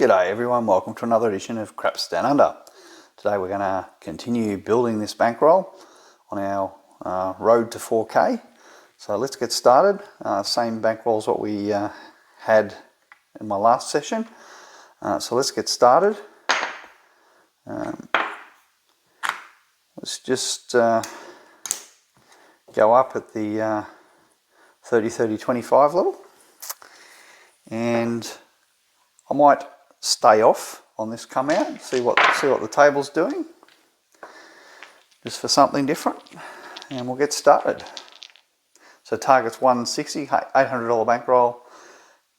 G'day everyone, welcome to another edition of Craps Down Under. Today we're going to continue building this bankroll on our road to 4K. So let's get started. Same bankroll as what we had in my last session. So let's get started. Let's just go up at the 30-30-25 level, and I might stay off on this come out, see what the table's doing, just for something different, and we'll get started. So target's 160, $800 bankroll,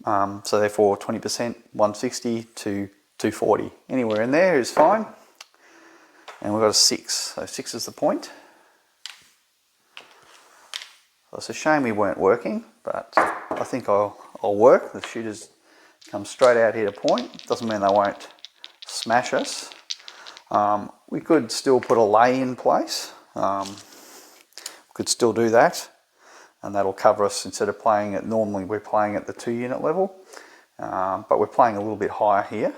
so therefore 20%, 160 to 240. Anywhere in there is fine. And we've got a 6, so 6 is the point. So it's a shame we weren't working, but I think I'll work. The shooters come straight out here to point. Doesn't mean they won't smash us. We could still put a lay in place. We could still do that, and that'll cover us instead of playing it. Normally we're playing at the 2 unit level, but we're playing a little bit higher here.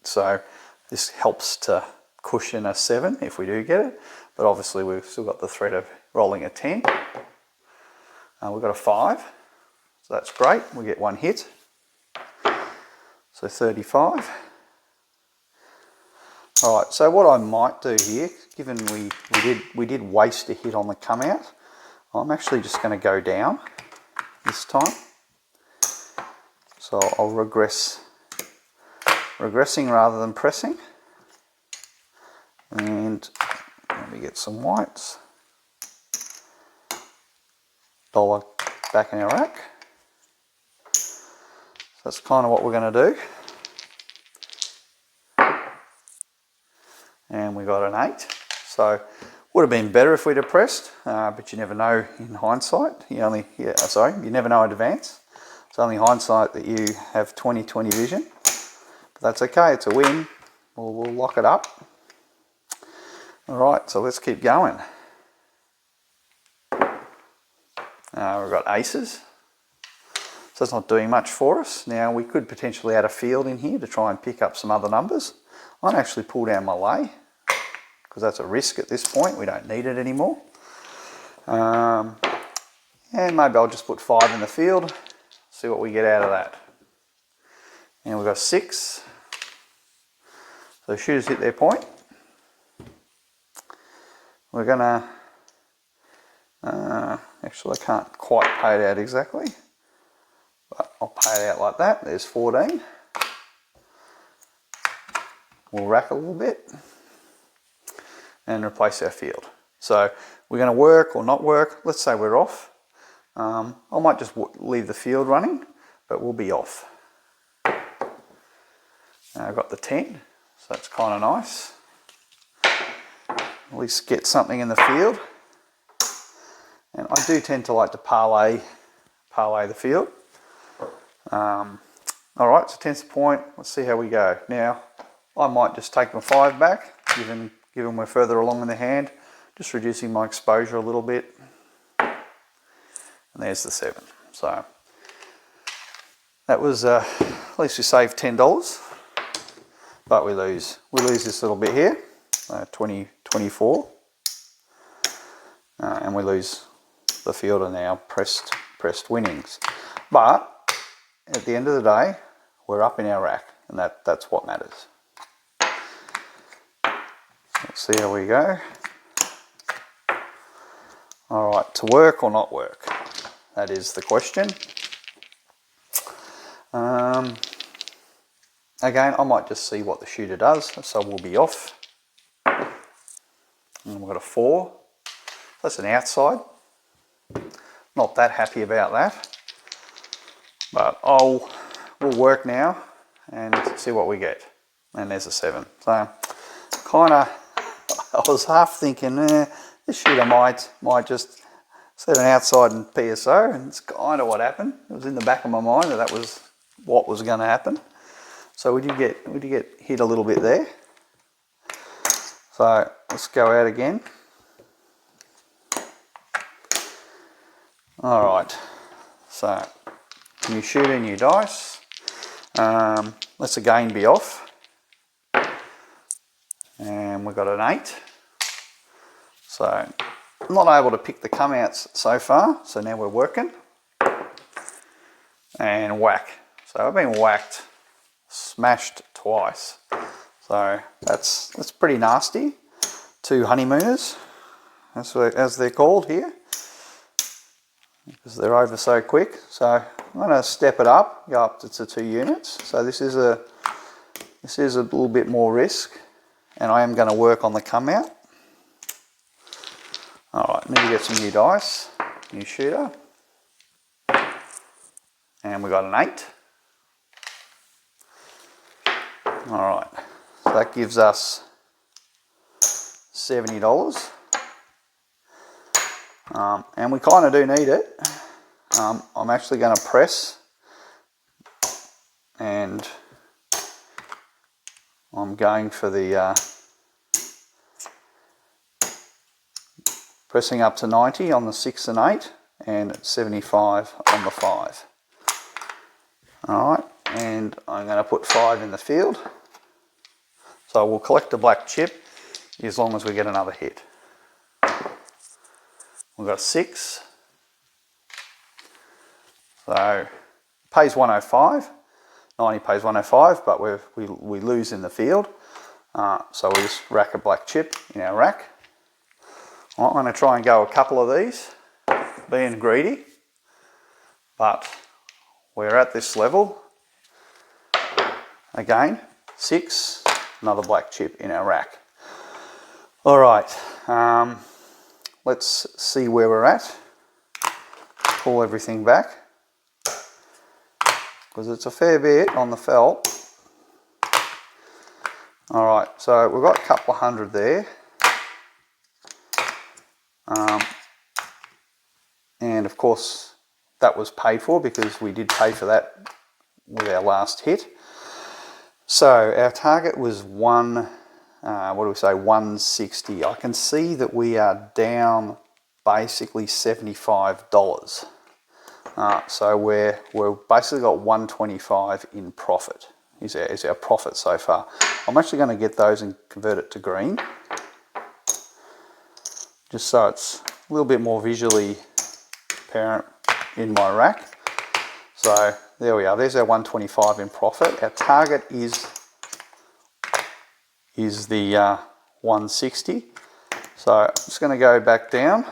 So this helps to cushion a 7 if we do get it, but obviously we've still got the threat of rolling a 10. We've got a 5, so that's great. We get one hit. So 35. Alright, so what I might do here, given we did waste a hit on the come out, I'm actually just going to go down this time. So I'll regressing rather than pressing. And let me get some whites. Dollar back in our rack. That's kind of what we're going to do. And we got an 8. So would have been better if we'd have pressed, but you never know in hindsight. You never know in advance. It's only hindsight that you have 20/20 vision. But that's okay, it's a win. We'll lock it up. Alright, so let's keep going. We've got aces. So it's not doing much for us. Now we could potentially add a field in here to try and pick up some other numbers. I'd actually pull down my lay, because that's a risk at this point. We don't need it anymore. And maybe I'll just put 5 in the field, see what we get out of that. And we've got 6. So shooters hit their point. We're gonna, actually I can't quite pay it out exactly, but I'll pay it out like that. There's 14. We'll rack a little bit and replace our field. So we're going to work or not work. Let's say we're off. I might just leave the field running, but we'll be off. I've got the 10, so that's kind of nice. At least get something in the field. And I do tend to like to parlay the field. Alright, so 10's the point. Let's see how we go. Now, I might just take my 5 back, given we're further along in the hand, just reducing my exposure a little bit. And there's the 7. So that was, at least we saved $10, but we lose this little bit here, 24, and we lose the field and our pressed winnings. But at the end of the day, we're up in our rack, and that's what matters. Let's see how we go. Alright, to work or not work? That is the question. Again, I might just see what the shooter does, so we'll be off. And we've got a 4. That's an outside. Not that happy about that. But we'll work now and see what we get. And there's a 7. So kinda, I was half thinking, this shooter might just set an outside in PSO, and it's kind of what happened. It was in the back of my mind that was what was going to happen. So we did get hit a little bit there. So let's go out again. All right. So new shooter, new dice. let's again be off. And we've got an 8. So I'm not able to pick the come outs so far. So now we're working. And whack. So I've been whacked, smashed twice. So that's pretty nasty. 2 honeymooners, as they're called here, because they're over so quick. So I'm going to step it up, go up to 2 units. So this is a little bit more risk, and I am going to work on the come out. All right, need to get some new dice, new shooter, and we got an 8. All right, so that gives us $70. And we kind of do need it. I'm actually going to press, and I'm going for the pressing up to 90 on the 6 and 8 and 75 on the 5. Alright, and I'm going to put 5 in the field. So we'll collect a black chip as long as we get another hit. We've got 6. So pays 105. 90 pays 105, but we lose in the field. So we just rack a black chip in our rack. I'm going to try and go a couple of these, being greedy, but we're at this level. Again, 6, another black chip in our rack. All right, let's see where we're at. Pull everything back, because it's a fair bit on the felt. All right, so we've got a couple of hundred there. And of course that was paid for, because we did pay for that with our last hit. So our target was 160. I can see that we are down basically $75. So we're basically got 125 in profit. Is our profit so far. I'm actually going to get those and convert it to green, just so it's a little bit more visually apparent in my rack. So there we are, there's our 125 in profit. Our target is the 160. So I'm just going to go back down,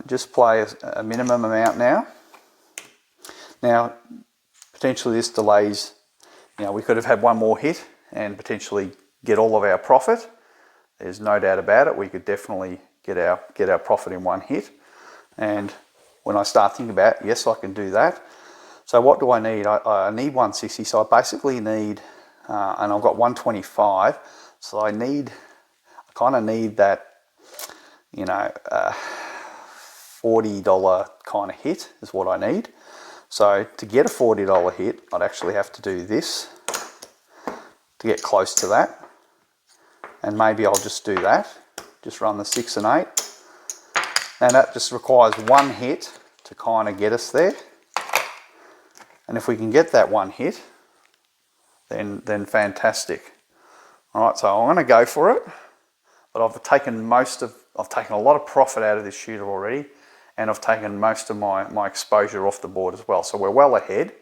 just play a minimum amount now. Now potentially this delays, we could have had one more hit and potentially get all of our profit. There's no doubt about it. We could definitely get our profit in one hit. And when I start thinking about it, yes, I can do that. So what do I need? I need 160. So I basically need, and I've got 125. So I kind of need that, $40 kind of hit is what I need. So to get a $40 hit, I'd actually have to do this to get close to that. And maybe I'll just do that, just run the 6 and 8. And that just requires one hit to kind of get us there. And if we can get that one hit, then fantastic. All right, so I'm going to go for it, but I've taken a lot of profit out of this shooter already, and I've taken most of my exposure off the board as well. So we're well ahead.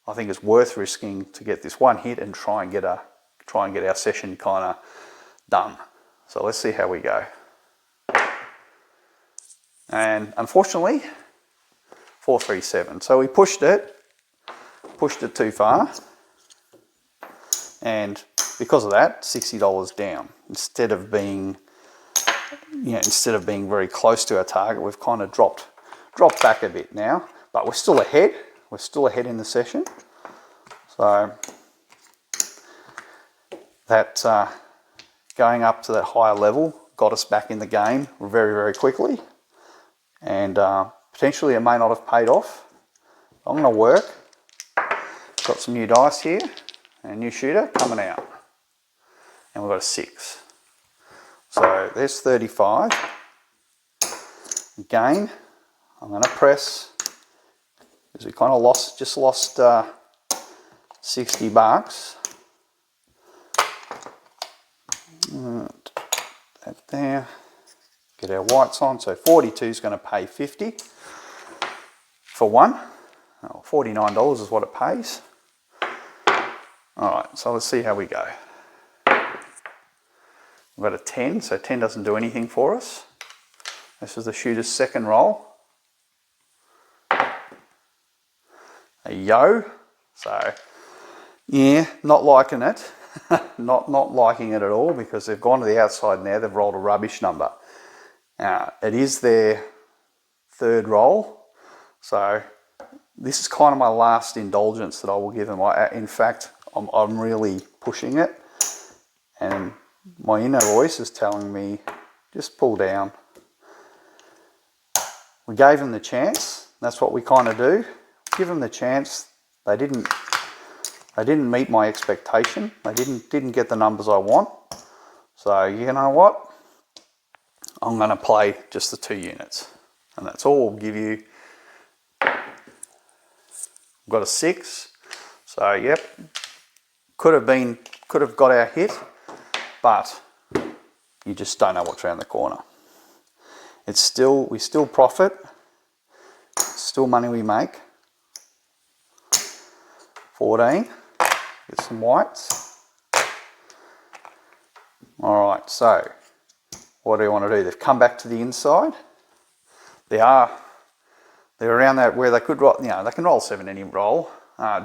I think it's worth risking to get this one hit and try and get our session kind of done. So let's see how we go. And unfortunately, 437. So we pushed it too far, and because of that, $60 down. Instead of being very close to our target, we've kind of dropped back a bit now, but we're still ahead. We're still ahead in the session. So that going up to that higher level got us back in the game very, very quickly. And potentially it may not have paid off. I'm going to work. Got some new dice here and a new shooter coming out. And we've got a 6. So there's 35. Again, I'm going to press, because we kind of lost $60. That there. Get our whites on. So 42 is going to pay 50 for one. Oh, $49 is what it pays. Alright, so let's see how we go. We've got a 10, so 10 doesn't do anything for us. This is the shooter's second roll. A yo. So, yeah, not liking it. not liking it at all, because they've gone to the outside now. They've rolled a rubbish number. It is their third roll. So, this is kind of my last indulgence that I will give them. In fact, I'm really pushing it. And my inner voice is telling me, just pull down. We gave them the chance. That's what we kind of do. Give them the chance. They didn't meet my expectation. They didn't get the numbers I want. So you know what? I'm going to play just the 2 units, and that's all we'll give you. We've got a 6. So yep, could have got our hit, but you just don't know what's around the corner. We still profit. It's still money we make. 14. Get some whites. All right. So, what do you want to do? They've come back to the inside. They're around that where they could roll. You know, they can roll 7 any roll.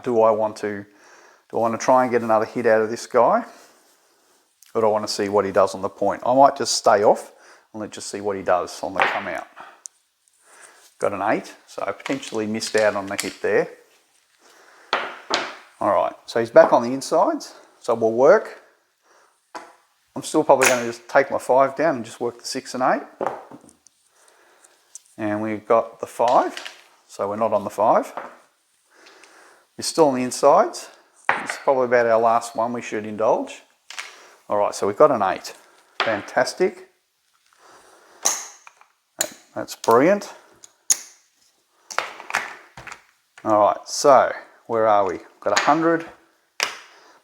Do I want to try and get another hit out of this guy? Or do I want to see what he does on the point? I might just stay off and let's just see what he does on the come out. Got an 8, so I potentially missed out on the hit there. All right, so he's back on the insides, so we'll work. I'm still probably going to just take my 5 down and just work the 6 and 8. And we've got the 5, so we're not on the 5. We're still on the insides. It's probably about our last one we should indulge. All right, so we've got an 8. Fantastic. That's brilliant. All right, so where are we? We've got 100.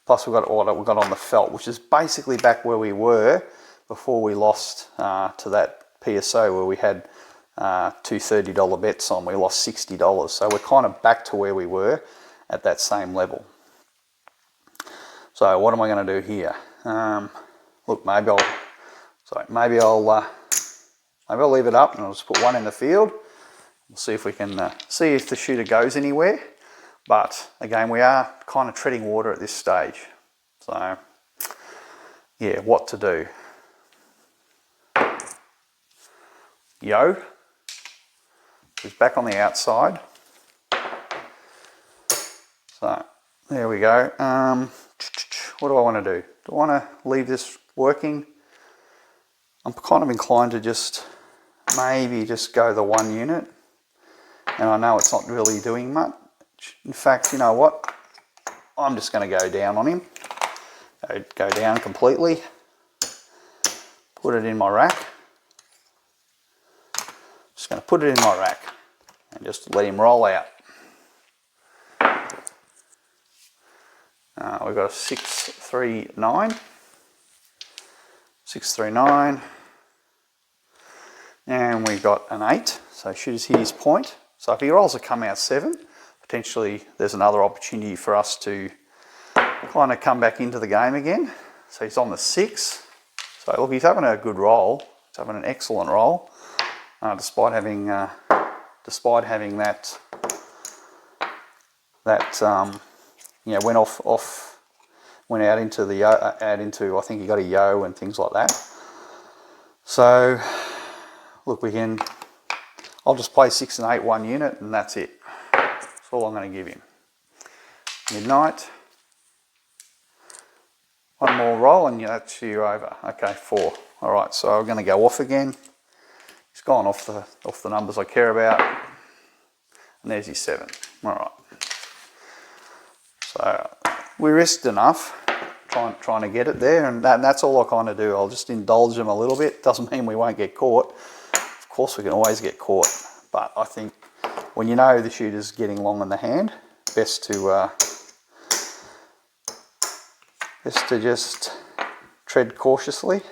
Plus we've got what we've got on the felt, which is basically back where we were before we lost to that PSO where we had 2 $30 bets on. We lost $60. So we're kind of back to where we were at that same level. So what am I going to do here? Look, maybe I'll leave it up and I'll just put 1 in the field. We'll see if we can see if the shooter goes anywhere. But again, we are kind of treading water at this stage. So yeah, what to do? Yo, he's back on the outside. So there we go. What do I want to do? Do I want to leave this working? I'm kind of inclined to just maybe just go the 1 unit. And I know it's not really doing much. In fact, you know what? I'm just going to go down on him. Go down completely. Put it in my rack. Just going to put it in my rack and just let him roll out. We've got a 639. 639. And we've got an 8. So shooter's hit his point. So if he rolls a come out 7, potentially there's another opportunity for us to kind of come back into the game again. So he's on the 6. So look, he's having a good roll. He's having an excellent roll, despite having that went out into the I think he got a yo and things like that. So look, I'll just play 6 and 8 1 unit and that's it. That's all I'm going to give him. Midnight. 1 more roll and that's you over. Okay, 4. All right, so I'm going to go off again. He's gone off the numbers I care about. And there's his 7. All right. So we risked enough trying to get it there, and that's all I kind of do. I'll just indulge them a little bit. Doesn't mean we won't get caught. Of course we can always get caught, but I think when you know the shooter's getting long in the hand, best to just tread cautiously.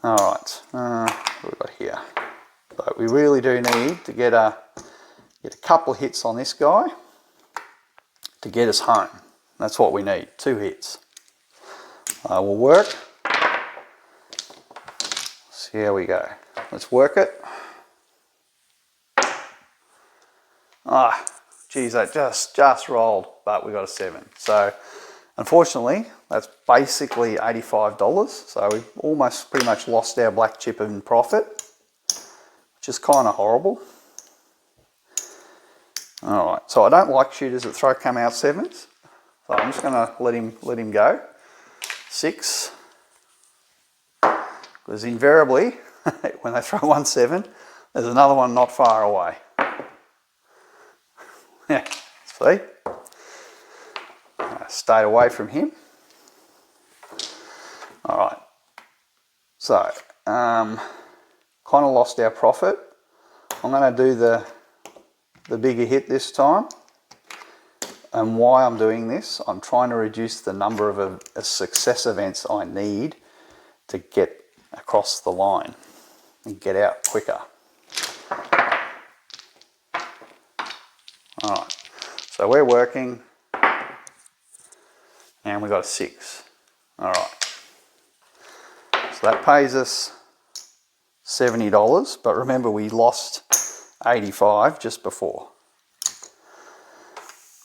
Alright, what have we got here? So we really do need to get a couple of hits on this guy to get us home. That's what we need, 2 hits. Will work. See how we go. Let's work it. Ah, geez, that just rolled, but we got a 7. So unfortunately, that's basically $85. So we've almost pretty much lost our black chip in profit, which is kind of horrible. All right, so I don't like shooters that come out 7s. So I'm just going to let him go. 6, because invariably when they throw 1 7, there's another one not far away. Yeah, see? Stayed away from him. All right, so kind of lost our profit. I'm going to do the bigger hit this time. And why I'm doing this, I'm trying to reduce the number of success events I need to get across the line and get out quicker. All right, so we're working and we got a 6. All right, so that pays us $70, but remember we lost 85 just before.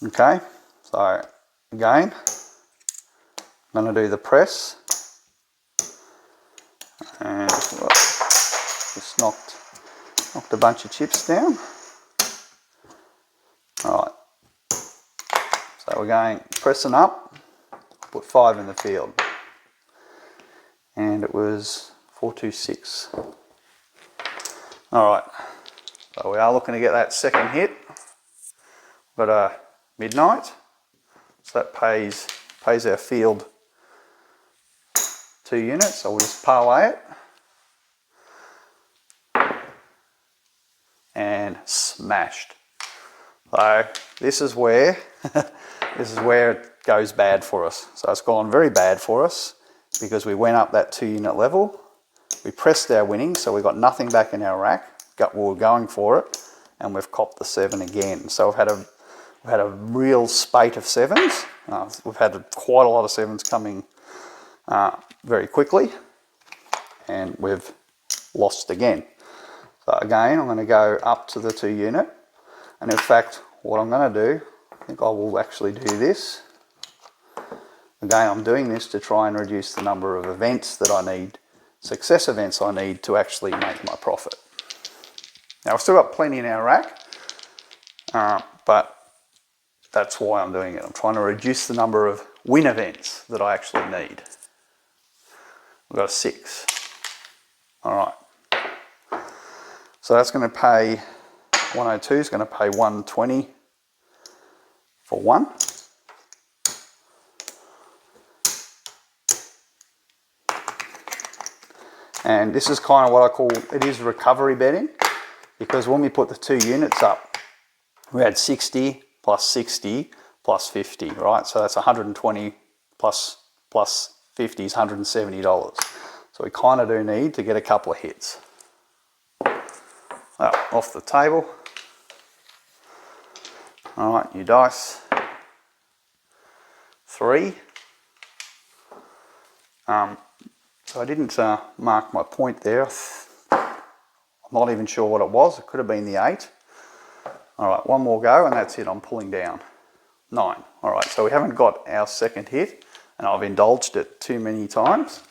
Okay, so again, I'm going to do the press, and just knocked a bunch of chips down. All right, so we're going pressing up, put 5 in the field, and it was 426. All right, so we are looking to get that second hit, but midnight, so that pays our field 2 units, so we'll just parlay it, and smashed. So this is where it goes bad for us. So it's gone very bad for us because we went up that 2 unit level, we pressed our winnings, so we got nothing back in our rack, we were going for it, and we've copped the 7 again. So we've had a real spate of 7s. We've had quite a lot of 7s coming very quickly, and we've lost again. So again, I'm going to go up to the 2 unit, and in fact, what I'm going to do, I think I will actually do this. Again, I'm doing this to try and reduce the number of events that I need, success events I need to actually make my profit. Now, I've still got plenty in our rack, but that's why I'm doing it. I'm trying to reduce the number of win events that I actually need. We've got a 6. All right. So that's going to pay 102 is going to pay 120 for 1. And this is kind of what I call, it is recovery betting, because when we put the 2 units up, we had 60 plus 60 plus 50, right? So that's 120 plus 50 is $170. So we kind of do need to get a couple of hits. Oh, off the table. All right, new dice. 3. So I didn't mark my point there. I'm not even sure what it was. It could have been the 8. All right, one more go and that's it. I'm pulling down. 9. All right, so we haven't got our second hit, and I've indulged it too many times.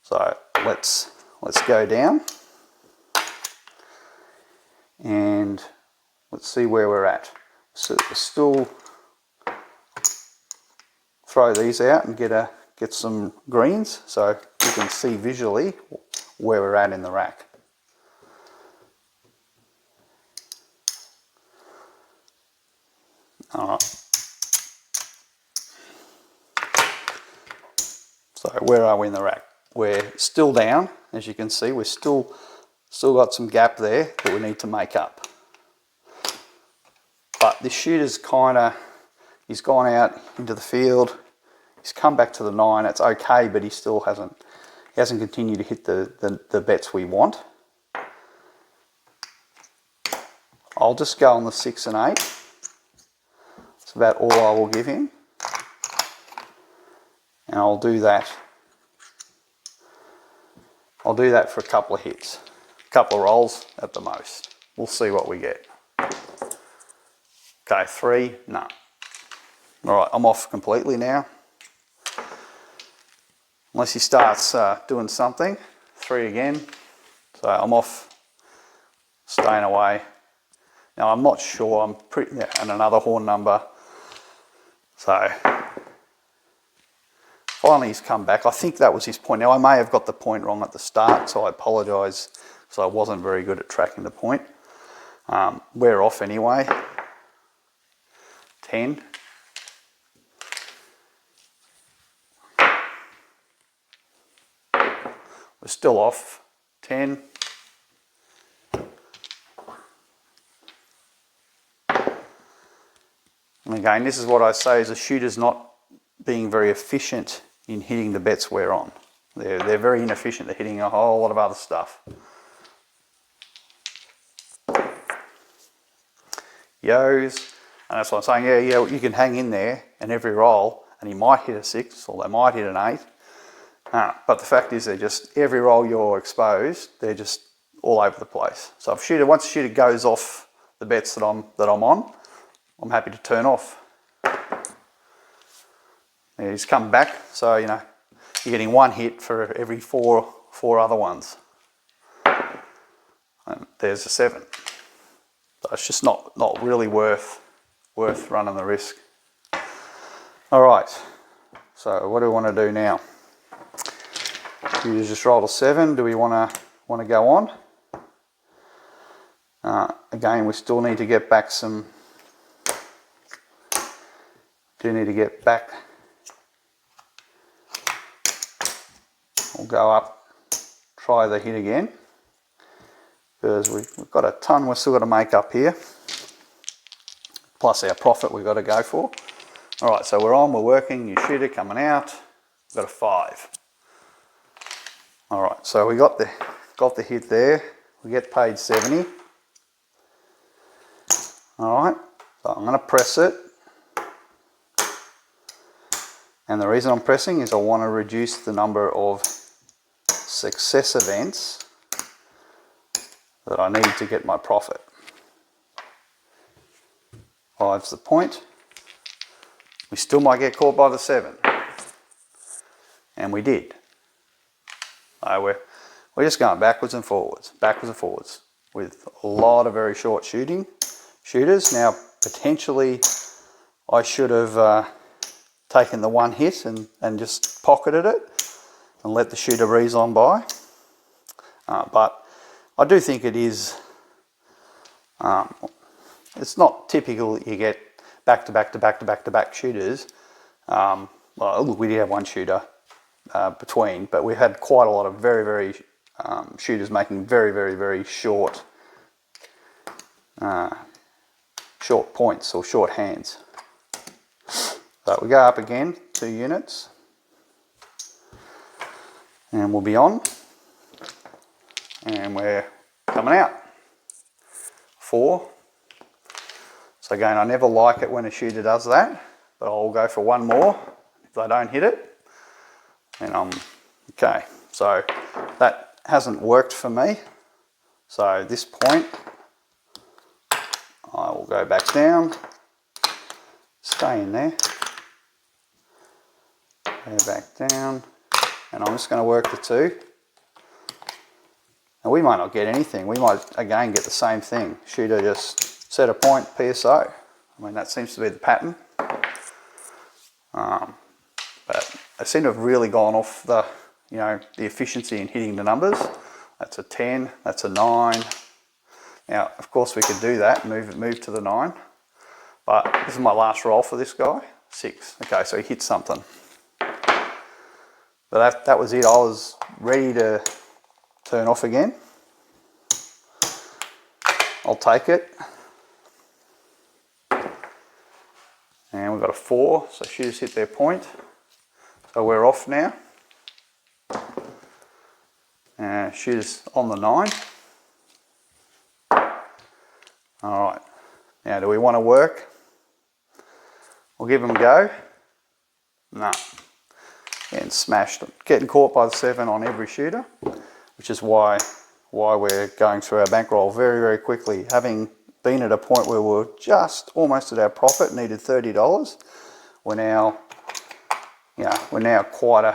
So let's go down and let's see where we're at. So still throw these out and get some greens so you can see visually where we're at in the rack. All right. So where are we in the rack? We're still down, as you can see. We're still got some gap there that we need to make up. But this shooter's kind of He's gone out into the field. He's come back to the 9. It's okay, but he still hasn't continued to hit the bets we want. I'll just go on the 6 and 8. That's about all I will give him. And I'll do that. I'll do that for a couple of hits. A couple of rolls at the most. We'll see what we get. Okay, 3, no. Alright, I'm off completely now. Unless he starts doing something. 3 again. So I'm off, staying away. Now I'm not sure, I'm pretty, yeah, and another horn number. So, finally he's come back. I think that was his point. Now I may have got the point wrong at the start, so I apologise, because I wasn't very good at tracking the point. We're off anyway. 10. We're still off. 10. And again, this is what I say is a shooter's not being very efficient in hitting the bets we're on. They're very inefficient. They're hitting a whole lot of other stuff. Yo's, and that's what I'm saying. Yeah, you can hang in there and every roll, and he might hit a 6 or they might hit an 8. But the fact is, they're just every roll you're exposed, they're just all over the place. So if once a shooter goes off the bets that I'm on, I'm happy to turn off. Yeah, he's come back, so you know you're getting 1 hit for every four other ones. And there's a 7. So it's just not really worth running the risk. All right. So what do we want to do now? You just rolled a 7. Do we want to go on? Again, we still need to get back some. Do need to get back. We'll go up, try the hit again, because we've got a ton we've still got to make up here, plus our profit we've got to go for. All right, so we're on, we're working, new shooter coming out, we've got a 5. All right, so we got the hit there, we get paid 70. All right, so I'm going to press it. And the reason I'm pressing is I want to reduce the number of success events that I need to get my profit. 5's the point. We still might get caught by the 7. And we did. So we're just going backwards and forwards, with a lot of very short shooters. Now, potentially, I should have taken the 1 hit and just pocketed it and let the shooter breeze on by. But I do think it is, it's not typical that you get back-to-back shooters. Well, look, we did have 1 shooter between, but we had quite a lot of very shooters making very short points or short hands. So we go up again, 2 units, and we'll be on, and we're coming out, 4. So again, I never like it when a shooter does that, but I'll go for 1 more. If they don't hit it, then I'm okay. So that hasn't worked for me. So at this point, I will go back down, stay in there. Go back down, and I'm just going to work the 2. And we might not get anything. We might again get the same thing. Shooter just set a point, PSO. I mean, that seems to be the pattern. But they seem to have really gone off the efficiency in hitting the numbers. That's a 10. That's a 9. Now, of course, we could do that. Move to the 9. But this is my last roll for this guy. 6. Okay, so he hit something. But that was it. I was ready to turn off again. I'll take it. And we've got a 4, so she just hit their point. So we're off now. She's on the 9. Alright, now do we want to work? We'll give them a go. No. Getting smashed. Getting caught by the 7 on every shooter, which is why we're going through our bankroll very, very quickly. Having been at a point where we're just almost at our profit, needed $30, we're now quite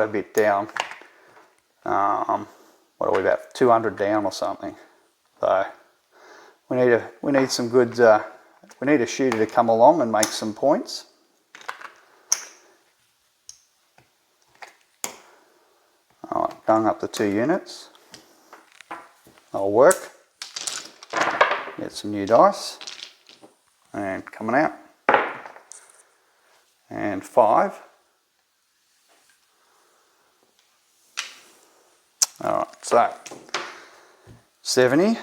a bit down. What are we, about 200 down or something? So we need some good. We need a shooter to come along and make some points. All right, going up to 2 units. That'll work. Get some new dice. And coming out. And 5. All right, so 70.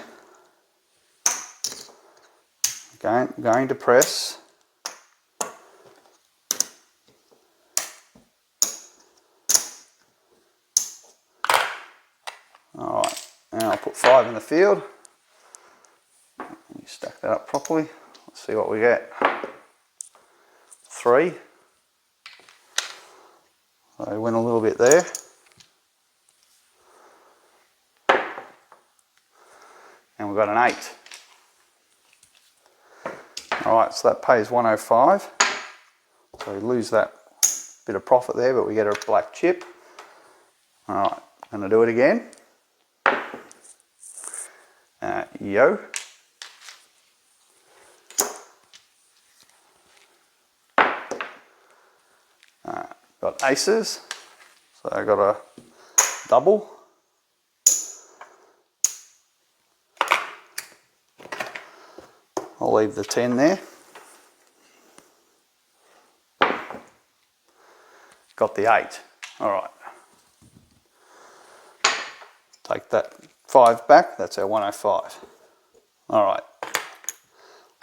Going to press. All right, now I'll put 5 in the field. Let me stack that up properly. Let's see what we get. 3. So we win a little bit there. And we've got an 8. Alright, so that pays 105. So we lose that bit of profit there, but we get a black chip. Alright, I'm going to do it again. Yo. Got aces. So I got a double. I'll leave the 10 there. Got the 8. All right. Take that 5 back. That's our 105. All right.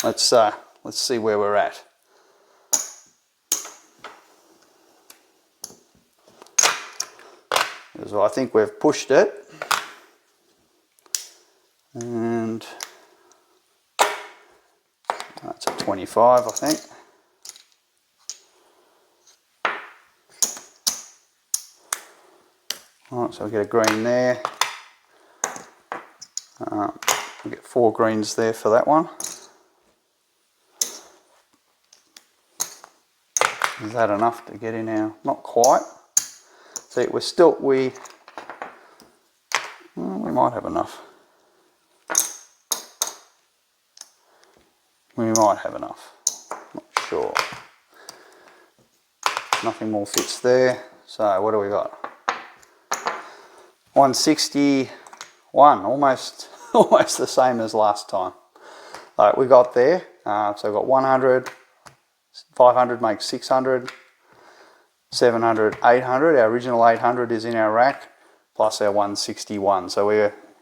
Let's see where we're at. So I think we've pushed it. And that's a 25, I think. Alright, so we get a green there. We get 4 greens there for that one. Is that enough to get in our? Not quite. See, we might have enough. We might have enough. Not sure. Nothing more fits there. So what do we got? 161, almost the same as last time. We got there. So we got 100, 500 makes 600, 700, 800. Our original 800 is in our rack, plus our 161. So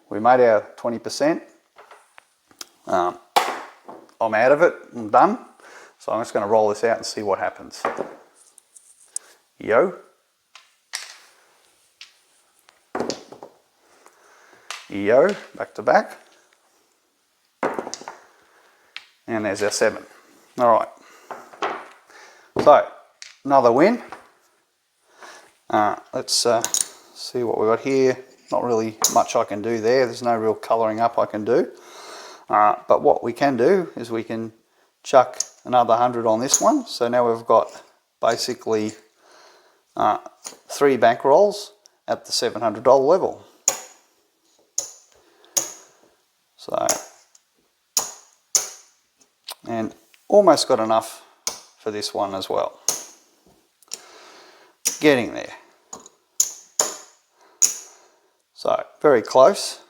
we made our 20%. I'm out of it. I'm done. So I'm just going to roll this out and see what happens. Yo. Yo, back to back. And there's our 7. All right. So, another win. Let's see what we got here. Not really much I can do there. There's no real colouring up I can do. But what we can do is we can chuck another 100 on this one. So now we've got basically 3 bankrolls at the $700 level. So, and almost got enough for this one as well. Getting there. So, very close.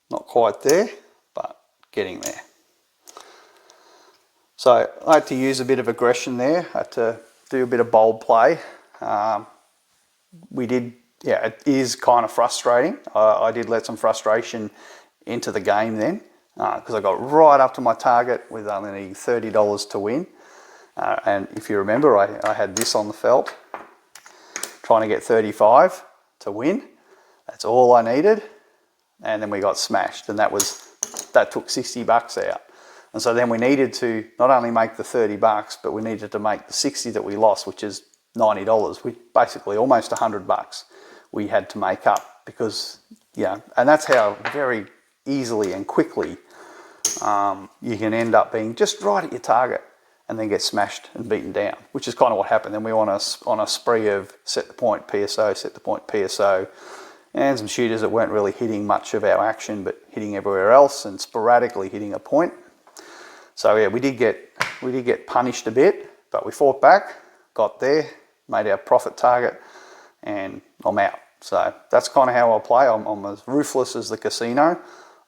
Not quite there, but getting there. So, I had to use a bit of aggression there. I had to do a bit of bold play. It is kind of frustrating. I did let some frustration into the game then, because I got right up to my target with only needing $30 to win. And if you remember, I had this on the felt, trying to get 35 to win. That's all I needed. And then we got smashed, and that took 60 bucks out. And so then we needed to not only make the 30 bucks, but we needed to make the 60 that we lost, which is $90. We basically almost 100 bucks we had to make up, because, yeah, and that's how very easily and quickly you can end up being just right at your target and then get smashed and beaten down, which is kind of what happened. Then we went on a spree of set the point PSO, set the point PSO, and some shooters that weren't really hitting much of our action, but hitting everywhere else and sporadically hitting a point. So yeah, we did get punished a bit, but we fought back, got there, made our profit target, and I'm out. So that's kind of how I'll play. I'm as ruthless as the casino.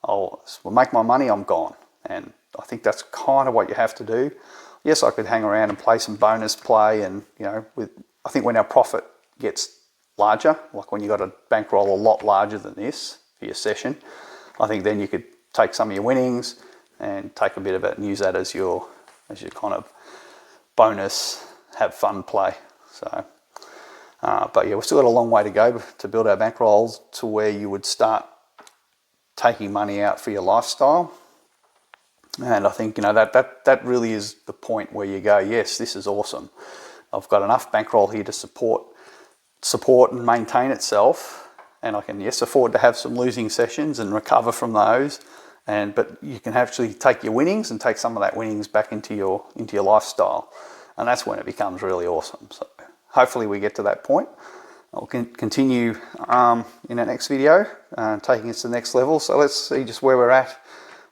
I'll make my money, I'm gone. And I think that's kind of what you have to do. Yes, I could hang around and play some bonus play, and I think when our profit gets larger, like when you got a bankroll a lot larger than this for your session, I think then you could take some of your winnings and take a bit of it and use that as your kind of bonus, have fun play. So, but yeah, we've still got a long way to go to build our bankrolls to where you would start taking money out for your lifestyle. And I think that really is the point where you go, yes, this is awesome. I've got enough bankroll here to support and maintain itself, and I can afford to have some losing sessions and recover from those. But you can actually take your winnings and take some of that winnings back into your lifestyle, and that's when it becomes really awesome. So hopefully we get to that point. I'll continue in the next video, taking us to the next level. So let's see just where we're at.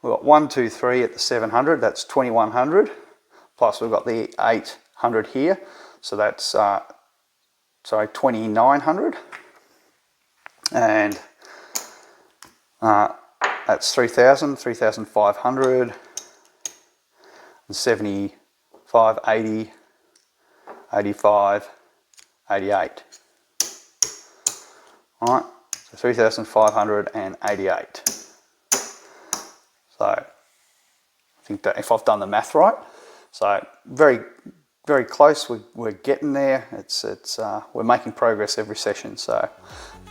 We've got 1, 2, 3 at the 700. That's 2100. Plus we've got the 800 here. So that's 2900. And that's 3000, 3500, and 75, 80, 85, 88. All right, so 3,588. So I think that if I've done the math right, so very, very close. We're getting there. We're making progress every session, so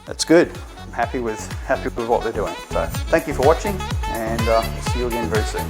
that's good. I'm happy with what we're doing. So thank you for watching, and we'll see you again very soon.